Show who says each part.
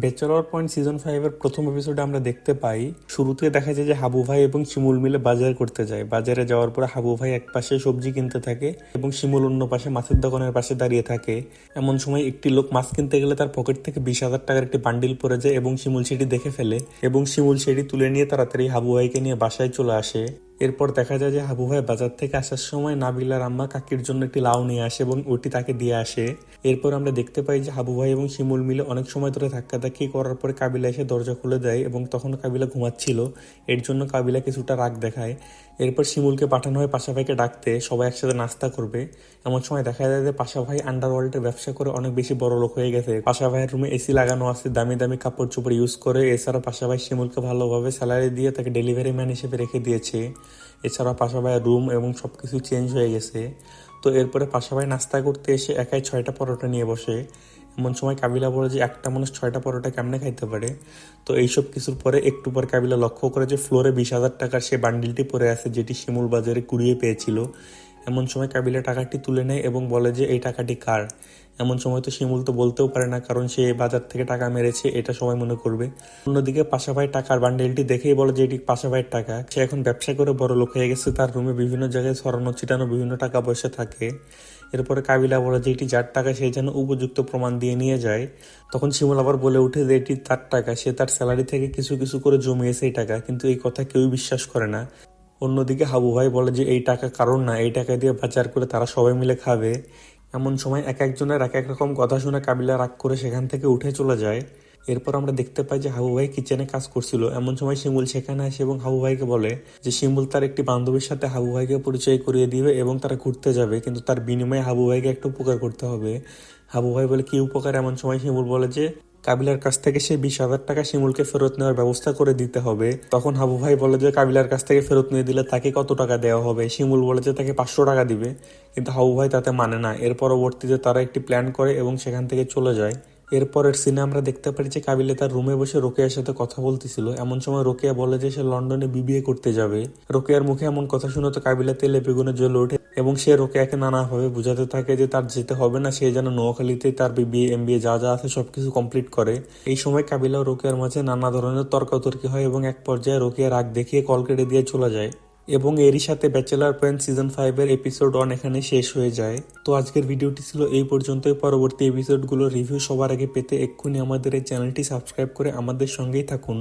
Speaker 1: Bachelor point season 5 এর প্রথম এপিসোডে আমরা দেখতে পাই শুরুতে দেখা যায় যে হাবু ভাই এবং শিমুল মিলে বাজার করতে যায়। বাজারে যাওয়ার পরে হাবু ভাই এক পাশে সবজি কিনতে থাকে এবং শিমুল অন্য পাশে মাছের দোকানের পাশে দাঁড়িয়ে থাকে। এমন সময় একটি লোক মাছ কিনতে গেলে তার পকেট থেকে 20,000 টাকার একটি বান্ডিল পড়ে যায় এবং শিমুল সেটি দেখে ফেলে এবং শিমুল সেটি তুলে নিয়ে তাড়াতাড়ি হাবু ভাইকে নিয়ে বাসায় চলে আসে। এরপর দেখা যায় যে হাবু ভাই বাজার থেকে আসার সময় নাবিলার আম্মা কাকির জন্য একটি লাউ নিয়ে আসে এবং ওটি তাকে দিয়ে আসে। এরপর আমরা দেখতে পাই যে হাবু ভাই এবং শিমুল মিলে অনেক সময় ধরে ধাক্কাধাক্কি করার পরে কাবিলা এসে দরজা খুলে দেয় এবং তখন কাবিলা ঘুমাচ্ছিল, এর জন্য কাবিলা কিছুটা রাগ দেখায়। এরপর শিমুলকে পাঠানো হয় পাশা ভাইকে ডাকতে, সবাই একসাথে নাস্তা করবে। এমন সময় দেখা যায় যে পাশা ভাই আন্ডারওয়ার্ল্ডের ব্যবসা করে অনেক বেশি বড় লোক হয়ে গেছে। পাশা ভাইয়ের রুমে এসি লাগানো আছে, দামি দামি কাপড় চোপড় ইউজ করে। এছাড়া পাশা ভাই শিমুলকে ভালোভাবে স্যালারি দিয়ে তাকে ডেলিভারি ম্যান হিসেবে রেখে দিয়েছে। এছাড়া পাশা ভাইয়ের রুম এবং সবকিছু চেঞ্জ হয়ে গেছে। তো এরপরে পাশা ভাই নাস্তা করতে এসে একাই 6টা পরোটা নিয়ে বসে। এমন সময় কাবিলা বলে যে একটা মানুষ 6টা পরোটা কেমনে খাইতে পারে। তো এইসব কিছুর পরে একটু পর কাবিলা লক্ষ্য করে যে ফ্লোরে 20,000 টাকার সে বান্ডিলটি পড়ে আছে, যেটি শিমুল বাজারে কুড়িয়ে পেয়েছিল। এমন সময় কাবিলা টাকাটি তুলে নেয় এবং বলে যে এই টাকাটি কার। এমন সময় তো শিমুল তো বলতেও পারে না, কারণ সে বাজার থেকে টাকা মেরেছে এটা সবাই মনে করবে। অন্যদিকে পাশা ভাই টাকার বান্ডেলটি দেখেই বলে যে এটি পাশা ভাইয়ের টাকা। সে এখন ব্যবসা করে বড় লোক হয়ে গেছে, তার রুমে বিভিন্ন জায়গায় ছড়ানো ছিটানো বিভিন্ন টাকা পয়সা থাকে। এরপরে কাবিলা বলে যে এটি যার টাকা সে যেন উপযুক্ত প্রমাণ দিয়ে নিয়ে যায়। তখন শিমুল আবার বলে উঠে যে এটি তার টাকা, সে তার স্যালারি থেকে কিছু কিছু করে জমিয়েছে এই টাকা, কিন্তু এই কথা কেউই বিশ্বাস করে না। অন্যদিকে হাবু ভাই বলে যে এই টাকা কারণ না, এই টাকা দিয়ে বাজার করে তারা সবাই মিলে খাবে। এমন সময় এক একজনের এক এক রকম কথা শুনে কাবিলা রাগ করে সেখান থেকে উঠে চলে যায়। এরপর আমরা দেখতে পাই যে হাবু ভাই কিচেনে কাজ করছিল। এমন সময় শিমুল সেখানে আসে এবং হাবু ভাইকে বলে যে শিমুল তার একটি বান্ধবীর সাথে হাবু ভাইকে পরিচয় করিয়ে দিবে এবং তারা ঘুরতে যাবে, কিন্তু তার বিনিময়ে হাবু ভাইকে একটা উপকার করতে হবে। হাবু ভাই বলে কি উপকার। এমন সময় শিমুল বলে যে কাবিলার কাছ থেকে সে 20,000 টাকা শিমুলকে ফেরত নেওয়ার ব্যবস্থা করে দিতে হবে। তখন হাবু ভাই বলে যে কাবিলার কাছ থেকে ফেরত নিয়ে দিলে তাকে কত টাকা দেওয়া হবে। শিমুল বলে যে তাকে 500 টাকা দিবে, কিন্তু হাবু ভাই তাতে মানে না। এর পরবর্তীতে তারা একটি প্ল্যান করে এবং সেখান থেকে চলে যায়। এরপরের সিনে আমরা দেখতে পারি যে কাবিলা তার রুমে বসে রোকেয়ার সাথে কথা বলতেছিল। এমন সময় রোকেয়া বলে যে সে লন্ডনে বিবিএ করতে যাবে। রোকেয়ার মুখে এমন কথা শুনে তো কাবিলা তেলে বেগুনে জ্বলে ওঠে এবং সে রোকেয়াকে নানাভাবে বোঝাতে থাকে যে তার যেতে হবে না, সে যেন নোয়াখালীতে তার বিবিএ এমবিএ যা যা আছে সবকিছু কমপ্লিট করে। এই সময় কাবিলা ও রোকেয়ার মাঝে নানা ধরনের তর্কাতর্কি হয় এবং এক পর্যায়ে রোকেয়া রাগ দেখিয়ে কল কেটে দিয়ে চলে যায়। এবং এরই সাথে ব্যাচেলার পয়েন্ট সিজন 5 এর এপিসোড 1 এখানে শেষ হয়ে যায়। তো আজকের ভিডিওটি ছিল এই পর্যন্তই। পরবর্তী এপিসোডগুলোর রিভিউ সবার আগে পেতে এক্ষুনি আমাদের এই চ্যানেলটি সাবস্ক্রাইব করে আমাদের সঙ্গেই থাকুন।